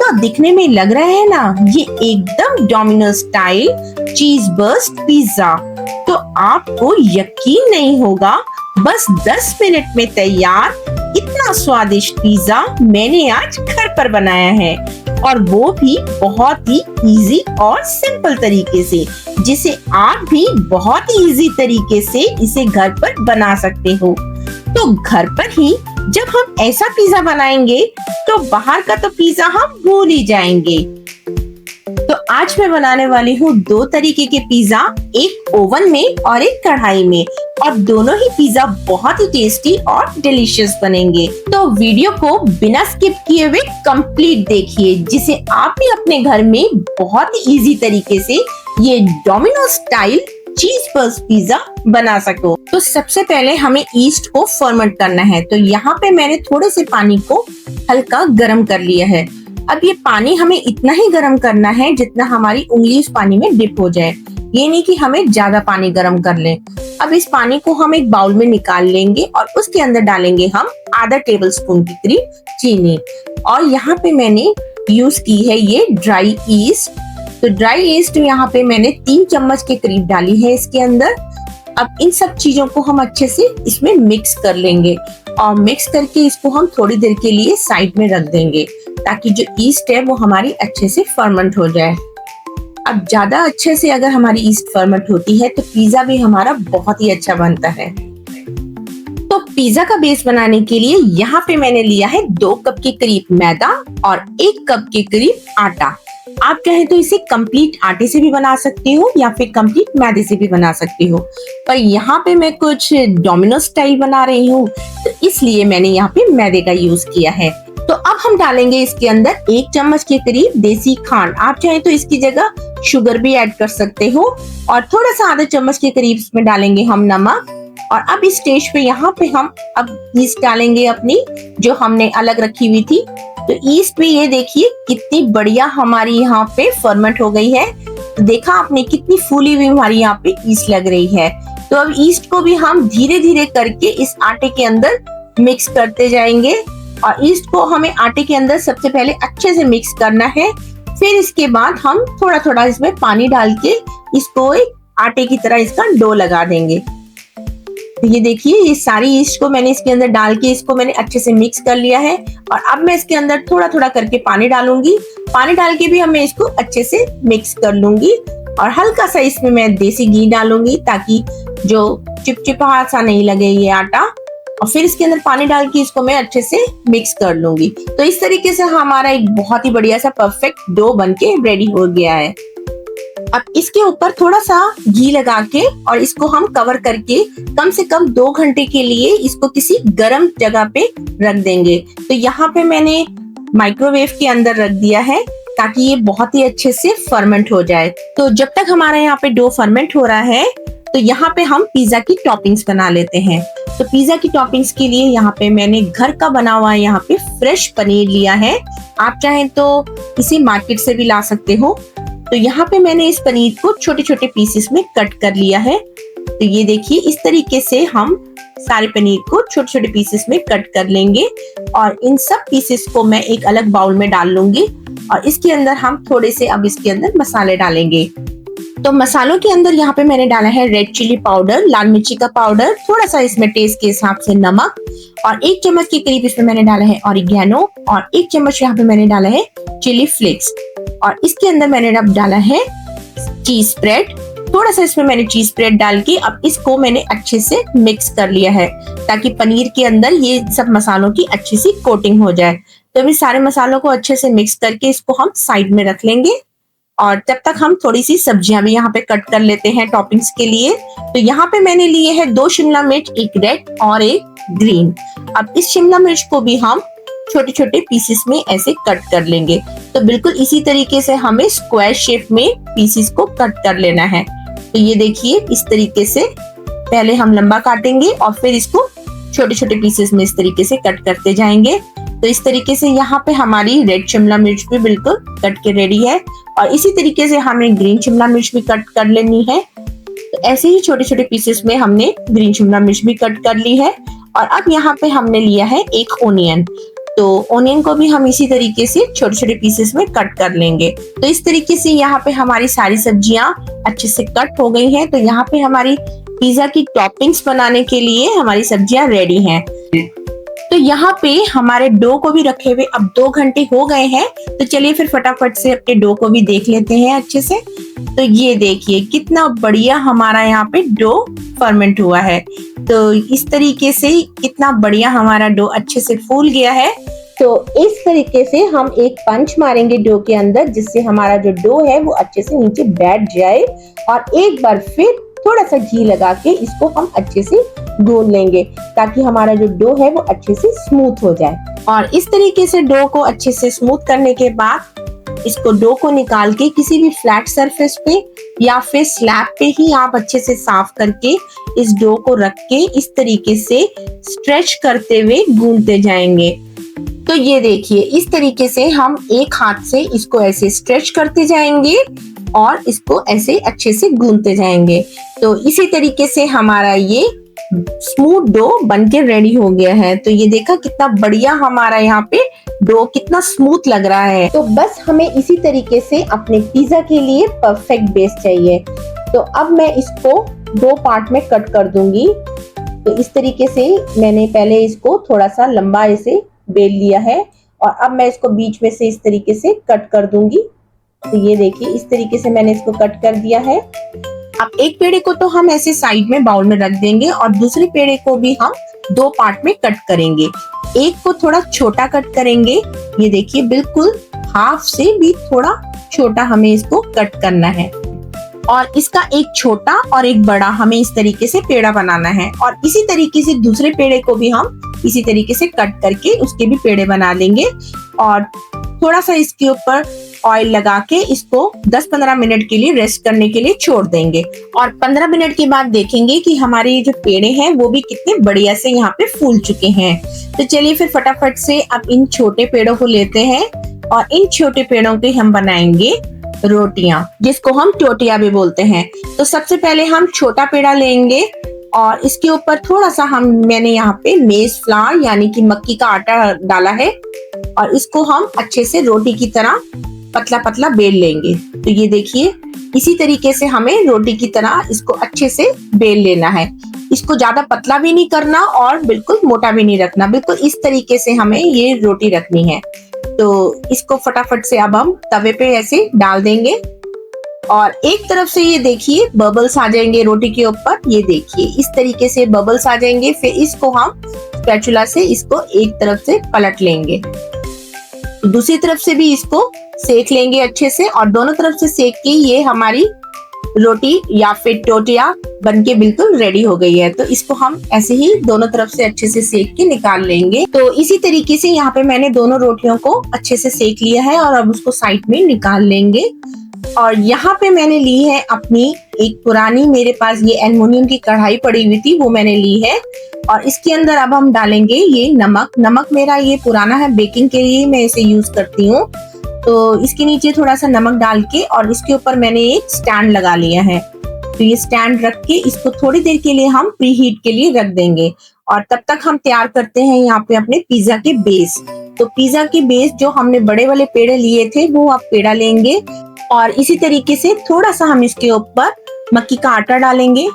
तो दिखने में लग रहा है ना, ये एकदम Domino's style cheese burst pizza. तो आपको यकीन नहीं होगा, बस 10 मिनट में तैयार इतना स्वादिष्ट पिज्जा मैंने आज घर पर बनाया है, और वो भी बहुत ही इजी और सिंपल तरीके से, जिसे आप भी बहुत ही इजी तरीके से इसे घर पर बना सकते हो। तो घर पर ही जब हम ऐसा पिज्जा बनाएंगे तो बाहर का तो पिज्जा हम भूल ही जाएंगे। तो आज मैं बनाने वाली हूँ 2 तरीके के पिज्जा, एक ओवन में और एक कढ़ाई में, और दोनों ही पिज्जा बहुत ही टेस्टी और डिलीशियस बनेंगे। तो वीडियो को बिना स्किप किए हुए कंप्लीट देखिए, जिसे आप भी अपने घर में बहुत ही इजी तरीके से ये Domino's style cheese burst pizza बना सको। तो सबसे पहले हमें ईस्ट को फर्मेंट करना है। तो यहाँ पे मैंने थोड़े से पानी को हल्का गर्म कर लिया है। अब ये पानी हमें इतना ही गर्म करना है जितना हमारी उंगली इस पानी में डिप हो जाए, ये नहीं कि हमें ज्यादा पानी गर्म कर लें। अब इस पानी को हम एक बाउल में निकाल लेंगे और उसके अंदर डालेंगे हम आधा टेबल स्पून के करीब चीनी, और यहाँ पे मैंने यूज की है ये ड्राई ईस्ट। तो ड्राई ईस्ट यहाँ पे मैंने 3 चम्मच के करीब डाली है इसके अंदर। अब इन सब चीजों को हम अच्छे से इसमें मिक्स कर लेंगे, और मिक्स करके इसको हम थोड़ी देर के लिए साइड में रख देंगे, ताकि जो ईस्ट है वो हमारी अच्छे से फर्मेंट हो जाए। अब ज्यादा अच्छे से अगर हमारी ईस्ट फर्मेंट होती है तो पिज्जा भी हमारा बहुत ही अच्छा बनता है। तो पिज्जा का बेस बनाने के लिए यहाँ पे मैंने लिया है 2 कप के करीब मैदा और 1 कप के करीब आटा। आप चाहे तो इसे कंप्लीट आटे से भी बना सकते हो या फिर कंप्लीट मैदे से भी बना सकते हो, पर यहाँ पे मैं कुछ डोमिनोज स्टाइल बना रही हूँ, तो इसलिए मैंने यहाँ पे मैदे का यूज किया है। तो अब हम डालेंगे इसके अंदर 1 चम्मच के करीब देसी खांड। आप चाहे तो इसकी जगह शुगर भी ऐड कर सकते हो, और थोड़ा सा आधा चम्मच के करीब इसमें डालेंगे हम नमक। और अब इस स्टेज पे यहाँ पे हम अब ईस्ट डालेंगे अपनी, जो हमने अलग रखी हुई थी। तो ईस्ट भी ये देखिए कितनी बढ़िया हमारी यहाँ पे फर्मेंट हो गई है। तो देखा आपने कितनी फूली हुई हमारी यहाँ पे ईस्ट लग रही है। तो अब ईस्ट को भी हम धीरे धीरे करके इस आटे के अंदर मिक्स करते जाएंगे, और ईस्ट को हमें आटे के अंदर सबसे पहले अच्छे से मिक्स करना है। फिर इसके बाद हम थोड़ा थोड़ा इसमें पानी डाल के इसको एक आटे की तरह इसका डो लगा देंगे। तो ये देखिए, ये सारी ईस्ट को मैंने इसके अंदर डाल के इसको मैंने अच्छे से मिक्स कर लिया है, और अब मैं इसके अंदर थोड़ा थोड़ा करके पानी डालूंगी। पानी डाल के भी हम इसको अच्छे से मिक्स कर लूंगी, और हल्का सा इसमें मैं देसी घी डालूंगी ताकि जो चिपचिपा सा नहीं लगे ये आटा। और फिर इसके अंदर पानी डाल के इसको मैं अच्छे से मिक्स कर लूंगी। तो इस तरीके से हमारा एक बहुत ही बढ़िया सा परफेक्ट डो बनके रेडी हो गया है। अब इसके ऊपर थोड़ा सा घी लगा के और इसको हम कवर करके कम से कम 2 घंटे के लिए इसको किसी गर्म जगह पे रख देंगे। तो यहाँ पे मैंने माइक्रोवेव के अंदर रख दिया है ताकि ये बहुत ही अच्छे से फर्मेंट हो जाए। तो जब तक हमारा यहाँ पे डो फर्मेंट हो रहा है, तो यहाँ पे हम पिज्जा की टॉपिंग्स बना लेते हैं। तो पिज्जा की टॉपिंग्स के लिए यहाँ पे मैंने घर का बना हुआ यहाँ पे फ्रेश पनीर लिया है। आप चाहें तो इसे मार्केट से भी ला सकते हो। तो यहाँ पे मैंने इस पनीर को छोटे छोटे पीसेस में कट कर लिया है। तो ये देखिए, इस तरीके से हम सारे पनीर को छोटे छोटे पीसेस में कट कर लेंगे, और इन सब पीसेस को मैं एक अलग बाउल में डाल लूंगी, और इसके अंदर हम थोड़े से अब इसके अंदर मसाले डालेंगे। तो मसालों के अंदर यहाँ पे मैंने डाला है रेड चिली पाउडर, लाल मिर्ची का पाउडर, थोड़ा सा इसमें टेस्ट के हिसाब से नमक, और 1 चम्मच के करीब इसमें मैंने डाला है ऑरिगेनो, और 1 चम्मच यहाँ पे मैंने डाला है चिली फ्लेक्स, और इसके अंदर मैंने अब डाला है चीज स्प्रेड। थोड़ा सा इसमें मैंने चीज स्प्रेड डाल के अब इसको मैंने अच्छे से मिक्स कर लिया है, ताकि पनीर के अंदर ये सब मसालों की अच्छी सी कोटिंग हो जाए। तो अभी सारे मसालों को अच्छे से मिक्स करके इसको हम साइड में रख लेंगे, और तब तक हम थोड़ी सी सब्जियां भी यहाँ पे कट कर लेते हैं टॉपिंग्स के लिए। तो यहाँ पे मैंने लिए है 2 शिमला मिर्च, एक रेड और एक ग्रीन। अब इस शिमला मिर्च को भी हम छोटे छोटे पीसेस में ऐसे कट कर लेंगे। तो बिल्कुल इसी तरीके से हमें स्क्वायर शेप में पीसेस को कट कर लेना है। तो ये देखिए, इस तरीके से पहले हम लंबा काटेंगे और फिर इसको छोटे छोटे पीसेस में इस तरीके से कट करते जाएंगे। तो इस तरीके से यहाँ पे हमारी रेड शिमला मिर्च भी बिल्कुल कट के रेडी है, और इसी तरीके से हमें ग्रीन शिमला मिर्च भी कट कर लेनी है। तो ऐसे ही छोटे छोटे पीसेस में हमने ग्रीन शिमला मिर्च भी कट कर ली है। और अब यहाँ पे हमने लिया है एक ओनियन। तो ओनियन को भी हम इसी तरीके से छोटे छोटे पीसेस में कट कर लेंगे। तो इस तरीके से यहाँ पे हमारी सारी सब्जियां अच्छे से कट हो गई हैं। तो यहाँ पे हमारी पिज्जा की टॉपिंग्स बनाने के लिए हमारी सब्जियां रेडी हैं। तो यहाँ पे हमारे डो को भी रखे हुए अब 2 घंटे हो गए हैं। तो चलिए फिर फटाफट से अपने डो को भी देख लेते हैं अच्छे से। तो ये देखिए कितना बढ़िया हमारा यहाँ पे डो फर्मेंट हुआ है। तो इस तरीके से कितना बढ़िया हमारा डो अच्छे से फूल गया है। तो इस तरीके से हम एक पंच मारेंगे डो के अंदर, जिससे हमारा जो डो है वो अच्छे से नीचे बैठ जाए। और एक बार फिर थोड़ा सा घी लगा के इसको हम अच्छे से गूंद लेंगे, ताकि हमारा जो डो है वो अच्छे से स्मूथ हो जाए। और इस तरीके से डो को अच्छे से स्मूथ करने के बाद इसको डो को निकाल के किसी भी फ्लैट सरफेस पे या फिर स्लैब पे ही आप अच्छे से साफ करके इस डो को रख के इस तरीके से स्ट्रेच करते हुए गूंदते जाएंगे। तो ये देखिए इस तरीके से हम एक हाथ से इसको ऐसे स्ट्रेच करते जाएंगे और इसको ऐसे अच्छे से गूंदते जाएंगे। तो इसी तरीके से हमारा ये स्मूथ डो बनके रेडी हो गया है। तो ये देखा कितना बढ़िया हमारा यहाँ पे डो कितना स्मूथ लग रहा है। तो बस हमें इसी तरीके से अपने पिज्जा के लिए परफेक्ट बेस चाहिए। तो अब मैं इसको 2 पार्ट में कट कर दूंगी। तो इस तरीके से मैंने पहले इसको थोड़ा सा लंबा ऐसे बेल लिया है और अब मैं इसको बीच में से इस तरीके से कट कर दूंगी। तो ये देखिए इस तरीके से मैंने इसको कट कर दिया है। अब एक पेड़े को तो हम ऐसे साइड में बाउल में रख देंगे और दूसरे पेड़े को भी हम 2 पार्ट में कट करेंगे। एक को थोड़ा छोटा कट करेंगे, ये देखिए बिल्कुल हाफ से भी थोड़ा छोटा हमें इसको कट करना है। और इसका एक छोटा और एक बड़ा हमें इस तरीके से पेड़ा बनाना है। और इसी तरीके से दूसरे पेड़े को भी हम इसी तरीके से कट करके उसके भी पेड़े बना लेंगे। और थोड़ा सा इसके ऊपर ऑयल लगा के इसको 10-15 मिनट के लिए रेस्ट करने के लिए छोड़ देंगे। और 15 मिनट के बाद देखेंगे कि हमारे जो पेड़े हैं वो भी कितने बढ़िया से यहाँ पे फूल चुके हैं। तो चलिए फिर फटाफट से अब इन छोटे पेड़ों को लेते हैं और इन छोटे पेड़ों के हम बनाएंगे रोटियां, जिसको हम टोटिया भी बोलते हैं। तो सबसे पहले हम छोटा पेड़ा लेंगे और इसके ऊपर थोड़ा सा मैंने यहाँ पे मेज फ्लावर यानी कि मक्की का आटा डाला है और इसको हम अच्छे से रोटी की तरह पतला पतला बेल लेंगे। तो ये देखिए इसी तरीके से हमें रोटी की तरह इसको अच्छे से बेल लेना है। इसको ज्यादा पतला भी नहीं करना और बिल्कुल मोटा भी नहीं रखना, बिल्कुल इस तरीके से हमें ये रोटी रखनी है। तो इसको फटाफट से अब हम तवे पे ऐसे डाल देंगे और एक तरफ से ये देखिए बबल्स आ जाएंगे रोटी के ऊपर। ये देखिए इस तरीके से बबल्स आ जाएंगे। फिर इसको हम स्पैचुला से इसको एक तरफ से पलट लेंगे, दूसरी तरफ से भी इसको सेक लेंगे अच्छे से। और दोनों तरफ से सेक के ये हमारी रोटी या फिर टोटिया बनके बिल्कुल रेडी हो गई है। तो इसको हम ऐसे ही दोनों तरफ से अच्छे से सेक के निकाल लेंगे। तो इसी तरीके से यहाँ पे मैंने दोनों रोटियों को अच्छे से सेक लिया है और अब उसको साइड में निकाल लेंगे। और यहाँ पे मैंने ली है अपनी एक पुरानी, मेरे पास ये एल्युमिनियम की कढ़ाई पड़ी हुई थी, वो मैंने ली है। और इसके अंदर अब हम डालेंगे ये नमक मेरा ये पुराना है, बेकिंग के लिए मैं इसे यूज करती हूँ। तो इसके नीचे थोड़ा सा नमक डाल के और इसके ऊपर मैंने एक स्टैंड लगा लिया है। तो ये स्टैंड रख के इसको थोड़ी देर के लिए हम प्री हीट के लिए रख देंगे। और तब तक हम तैयार करते हैं यहाँ पे अपने पिज्जा के बेस। तो पिज्जा के बेस जो हमने बड़े वाले पेड़े लिए थे वो आप पेड़ा लेंगे और इसी तरीके से थोड़ा सा हम इसके ऊपर मक्की का आटा डालेंगे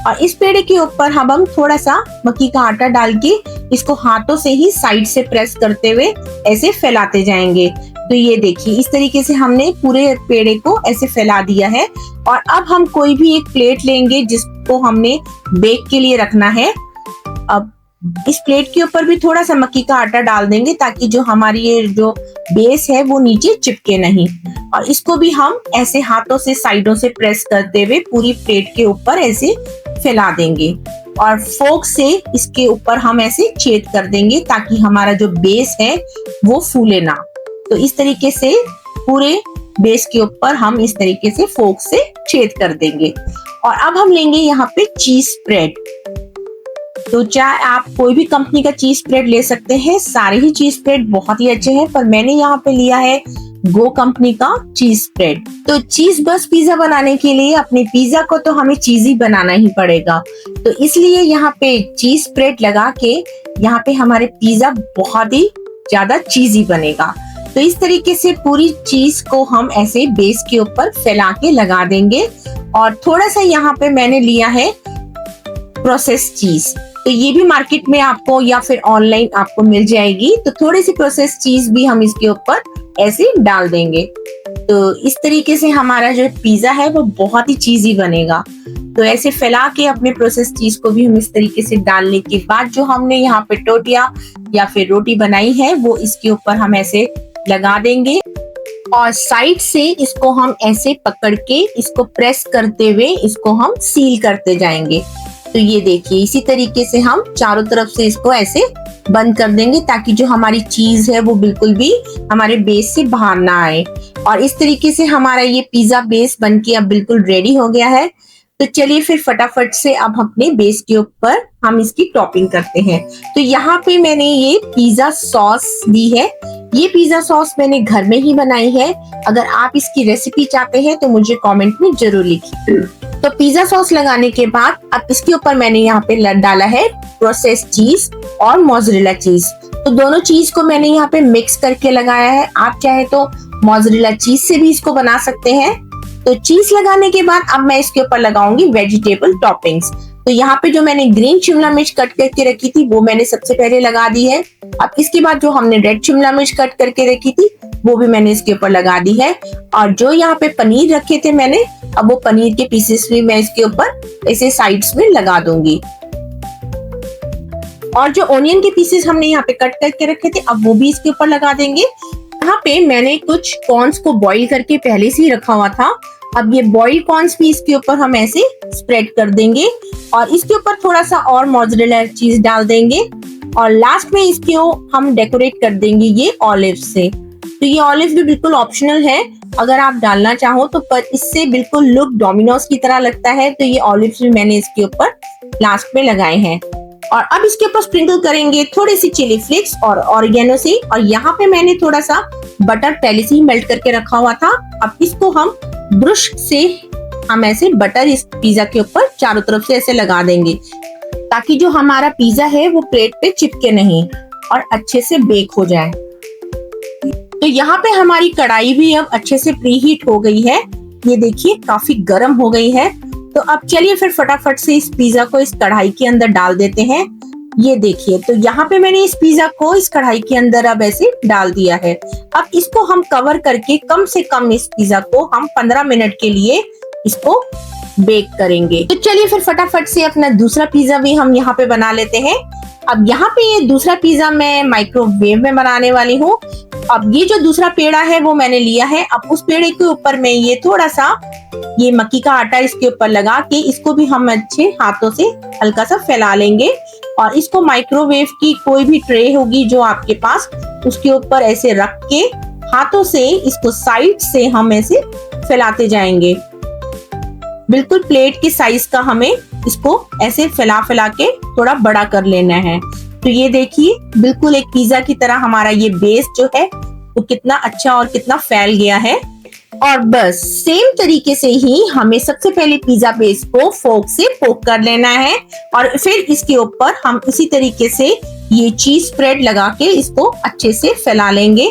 और इस पेड़े के ऊपर हम थोड़ा सा मक्की का आटा डाल के इसको हाथों से ही साइड से प्रेस करते हुए ऐसे फैलाते जाएंगे। तो ये देखिए इस तरीके से हमने पूरे पेड़े को ऐसे फैला दिया है। और अब हम कोई भी एक प्लेट लेंगे जिसको हमने बेक के लिए रखना है। अब इस प्लेट के ऊपर भी थोड़ा सा मक्की का आटा डाल देंगे ताकि जो हमारी ये जो बेस है वो नीचे चिपके नहीं। और इसको भी हम ऐसे हाथों से साइडों से प्रेस करते हुए पूरी प्लेट के ऊपर ऐसे फैला देंगे और फोर्क से इसके ऊपर हम ऐसे छेद कर देंगे ताकि हमारा जो बेस है वो फूले ना। तो इस तरीके से पूरे बेस के ऊपर हम इस तरीके से फोर्क से छेद कर देंगे। और अब हम लेंगे यहाँ पे चीज स्प्रेड। तो चाहे आप कोई भी कंपनी का चीज स्प्रेड ले सकते हैं, सारे ही चीज स्प्रेड बहुत ही अच्छे हैं, पर मैंने यहाँ पे लिया है गो कंपनी का चीज स्प्रेड। तो चीज बस पिज्जा बनाने के लिए अपने पिज्जा को तो हमें चीजी बनाना ही पड़ेगा, तो इसलिए यहाँ पे चीज स्प्रेड लगा के यहाँ पे हमारे पिज्जा बहुत ही ज्यादा चीजी बनेगा। तो इस तरीके से पूरी चीज को हम ऐसे बेस के ऊपर फैला के लगा देंगे। और थोड़ा सा यहाँ पे मैंने लिया है प्रोसेस चीज, तो ये भी मार्केट में आपको या फिर ऑनलाइन आपको मिल जाएगी। तो थोड़ी सी प्रोसेस चीज भी हम इसके ऊपर ऐसे डाल देंगे। तो इस तरीके से हमारा जो पिज्जा है वो बहुत ही चीजी बनेगा। तो ऐसे फैला के अपने प्रोसेस चीज को भी हम इस तरीके से डालने के बाद जो हमने यहाँ पे टोटिया या फिर रोटी बनाई है वो इसके ऊपर हम ऐसे लगा देंगे। और साइड से इसको हम ऐसे पकड़ के इसको प्रेस करते हुए इसको हम सील करते जाएंगे। तो ये देखिए इसी तरीके से हम चारों तरफ से इसको ऐसे बंद कर देंगे ताकि जो हमारी चीज है वो बिल्कुल भी हमारे बेस से बाहर ना आए। और इस तरीके से हमारा ये पिज्जा बेस बनके अब बिल्कुल रेडी हो गया है। तो चलिए फिर फटाफट से अब अपने बेस के ऊपर हम इसकी टॉपिंग करते हैं। तो यहाँ पे मैंने ये पिज्जा सॉस ली है। ये पिज्जा सॉस मैंने घर में ही बनाई है। अगर आप इसकी रेसिपी चाहते हैं तो मुझे कमेंट में जरूर लिखिए। तो पिज्जा सॉस लगाने के बाद अब इसके ऊपर मैंने यहाँ पे डाला है प्रोसेस चीज और मोज़रेला चीज। तो दोनों चीज को मैंने यहाँ पे मिक्स करके लगाया है। आप चाहे तो मोज़रेला चीज से भी इसको बना सकते हैं। तो चीज लगाने के बाद अब मैं इसके ऊपर लगाऊंगी वेजिटेबल टॉपिंग्स। तो यहाँ पे जो मैंने ग्रीन शिमला मिर्च कट करके रखी थी वो मैंने सबसे पहले लगा दी है। अब इसके बाद जो हमने रेड शिमला मिर्च कट करके रखी थी वो भी मैंने इसके ऊपर लगा दी है। और जो यहाँ पे पनीर रखे थे मैंने, अब वो पनीर के पीसेस भी मैं इसके ऊपर ऐसे साइड्स में लगा दूंगी। और जो ओनियन के पीसेस हमने यहाँ पे कट करके रखे थे अब वो भी इसके ऊपर लगा देंगे। यहाँ पे मैंने कुछ कॉर्न्स को बॉईल करके पहले से ही रखा हुआ था। अब ये बॉइल्ड कॉर्न्स भी इसके ऊपर हम ऐसे स्प्रेड कर देंगे और इसके ऊपर थोड़ा सा और मोज़रेला चीज डाल देंगे। और लास्ट में इसके हम डेकोरेट कर देंगे ये ऑलिव से। तो ये ऑलिव भी बिल्कुल ऑप्शनल है, अगर आप डालना चाहो तो, पर इससे बिल्कुल लुक डोमिनोज की तरह लगता है। तो ये ऑलिव भी मैंने इसके ऊपर लास्ट में लगाए हैं। और अब इसके ऊपर स्प्रिंकल करेंगे थोड़ी सी चिली फ्लेक्स और ऑरिगेनो से। और यहाँ पे मैंने थोड़ा सा बटर पहले से ही मेल्ट करके रखा हुआ था। अब इसको हम ब्रश से हम ऐसे बटर इस पिज्जा के ऊपर चारों तरफ से ऐसे लगा देंगे ताकि जो हमारा पिज्जा है वो प्लेट पे चिपके नहीं और अच्छे से बेक हो जाए। तो यहाँ पे हमारी कढ़ाई भी अब अच्छे से प्री हीट हो गई है। ये देखिए काफी गर्म हो गई है। तो अब चलिए फिर फटाफट से इस पिज्जा को इस कढ़ाई के अंदर डाल देते हैं। ये देखिए तो यहाँ पे मैंने इस पिज्जा को इस कढ़ाई के अंदर अब ऐसे डाल दिया है। अब इसको हम कवर करके कम से कम इस पिज्जा को हम 15 मिनट के लिए इसको बेक करेंगे। तो चलिए फिर फटाफट से अपना दूसरा पिज्जा भी हम यहाँ पे बना लेते हैं। अब यहाँ पे ये दूसरा पिज्जा मैं माइक्रोवेव में बनाने वाली हूँ। अब ये जो दूसरा पेड़ा है वो मैंने लिया है। अब उस पेड़े के ऊपर मैं ये थोड़ा सा ये मक्की का आटा इसके ऊपर लगा के इसको भी हम अच्छे हाथों से हल्का सा फैला लेंगे। और इसको माइक्रोवेव की कोई भी ट्रे होगी जो आपके पास, उसके ऊपर ऐसे रख के हाथों से इसको साइड से हम ऐसे फैलाते जाएंगे। बिल्कुल प्लेट के साइज का हमें इसको ऐसे फैला फैला के थोड़ा बड़ा कर लेना है। तो ये देखिए बिल्कुल एक पिज्जा की तरह हमारा ये बेस जो है वो कितना अच्छा और कितना फैल गया है। और बस सेम तरीके से ही हमें सबसे पहले पिज्जा बेस को फोर्क से पोक कर लेना है और फिर इसके ऊपर हम इसी तरीके से ये चीज स्प्रेड लगा के इसको अच्छे से फैला लेंगे।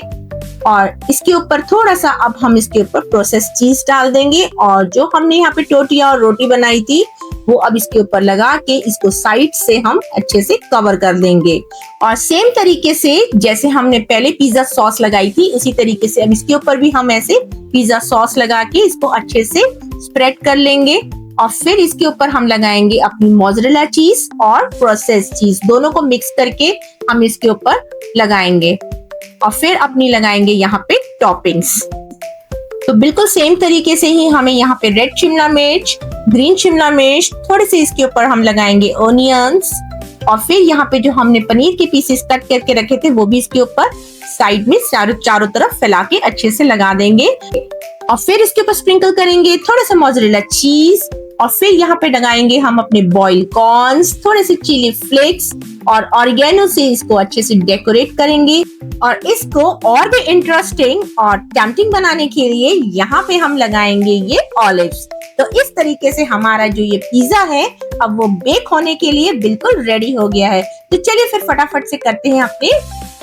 और इसके ऊपर थोड़ा सा अब हम इसके ऊपर प्रोसेस चीज डाल देंगे। और जो हमने यहाँ पे टोटिया और रोटी बनाई थी वो अब इसके ऊपर लगा के इसको साइड से हम अच्छे से कवर कर देंगे। और सेम तरीके से जैसे हमने पहले पिज्जा सॉस लगाई थी उसी तरीके से अब इसके ऊपर भी हम ऐसे पिज्जा सॉस लगा के इसको अच्छे से स्प्रेड कर लेंगे। और फिर इसके ऊपर हम लगाएंगे अपनी मोज़रेला चीज और प्रोसेस चीज, दोनों को मिक्स करके हम इसके ऊपर लगाएंगे। और फिर अपनी लगाएंगे यहाँ पे टॉपिंग्स। तो बिल्कुल सेम तरीके से ही हमें यहाँ पे रेड शिमला मिर्च, ग्रीन शिमला मिर्च, थोड़े से इसके ऊपर हम लगाएंगे ओनियंस। और फिर यहाँ पे जो हमने पनीर के पीसेस कट करके रखे थे वो भी इसके ऊपर साइड में चारों तरफ फैला के अच्छे से लगा देंगे। और फिर इसके ऊपर स्प्रिंकल करेंगे थोड़ा सा मोज़रेला चीज और फिर यहाँ पे लगाएंगे हम अपने बॉइल्ड कॉर्न्स, थोड़े से चिली फ्लेक्स और ऑरिगेनो से इसको अच्छे से डेकोरेट करेंगे। और इसको और भी इंटरेस्टिंग और टेम्पटिंग बनाने के लिए यहाँ पे हम लगाएंगे ये ऑलिव्स। तो इस तरीके से हमारा जो ये पिज्जा है अब वो बेक होने के लिए बिल्कुल रेडी हो गया है। तो चलिए फिर फटाफट से करते हैं अपने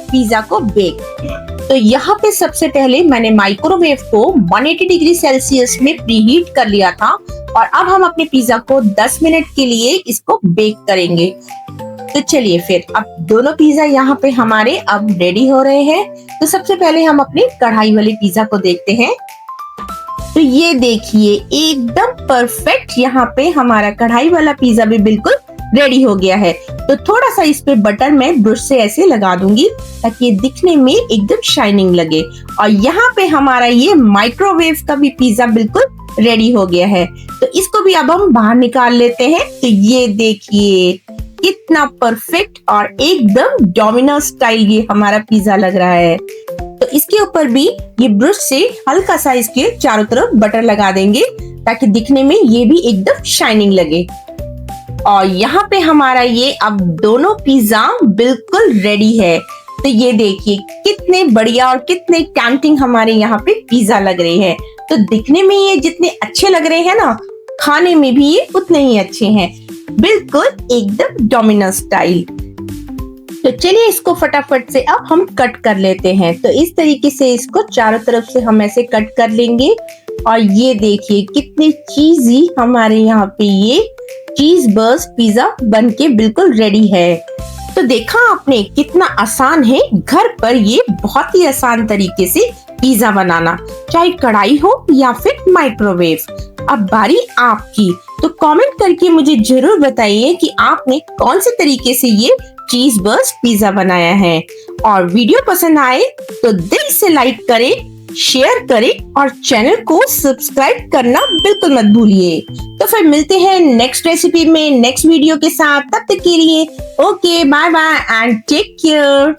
पिज्जा को बेक। तो यहाँ पे सबसे पहले मैंने माइक्रोवेव को 180 डिग्री सेल्सियस में प्रीहीट कर लिया था और अब हम अपने पिज्जा को 10 मिनट के लिए इसको बेक करेंगे। तो चलिए फिर अब दोनों पिज्जा यहाँ पे हमारे अब रेडी हो रहे हैं। तो सबसे पहले हम अपने कढ़ाई वाले पिज्जा को देखते हैं। तो ये देखिए एकदम परफेक्ट यहाँ पे हमारा कढ़ाई वाला पिज्जा भी बिल्कुल रेडी हो गया है। तो थोड़ा सा इस पे बटर मैं ब्रश से ऐसे लगा दूंगी ताकि ये दिखने में एकदम शाइनिंग लगे। और यहाँ पे हमारा ये माइक्रोवेव का भी पिज्जा बिल्कुल रेडी हो गया है। तो इसको भी अब हम बाहर निकाल लेते हैं। तो ये देखिए कितना परफेक्ट और एकदम डोमिनोज स्टाइल ये हमारा पिज्जा लग रहा है। तो इसके ऊपर भी ये ब्रश से हल्का सा इसके चारों तरफ बटर लगा देंगे ताकि दिखने में ये भी एकदम शाइनिंग लगे। और यहाँ पे हमारा ये अब दोनों पिज्जा बिल्कुल रेडी है। तो ये देखिए कितने बढ़िया और कितने टेम्पटिंग हमारे यहाँ पे पिज्जा लग रहे हैं। तो दिखने में ये जितने अच्छे लग रहे हैं ना, खाने में भी ये उतने ही अच्छे हैं, बिल्कुल एकदम डोमिनोज स्टाइल। तो चलिए इसको फटाफट से अब हम कट कर लेते हैं। तो इस तरीके से इसको चारों तरफ से हम ऐसे कट कर लेंगे। और ये देखिए कितने चीजी हमारे यहाँ पे ये चीज बर्स्ट पिज्जा बनके बिल्कुल रेडी है। तो देखा आपने कितना आसान है घर पर ये बहुत ही आसान तरीके से पिज्जा बनाना, चाहे कढ़ाई हो या फिर माइक्रोवेव। अब बारी आपकी। तो कमेंट करके मुझे जरूर बताइए कि आपने कौन से तरीके से ये चीज बर्स्ट पिज्जा बनाया है। और वीडियो पसंद आए तो दिल से लाइक करें, शेयर करें और चैनल को सब्सक्राइब करना बिल्कुल मत भूलिए। तो फिर मिलते हैं नेक्स्ट रेसिपी में नेक्स्ट वीडियो के साथ। तब तक के लिए okay bye bye and take care.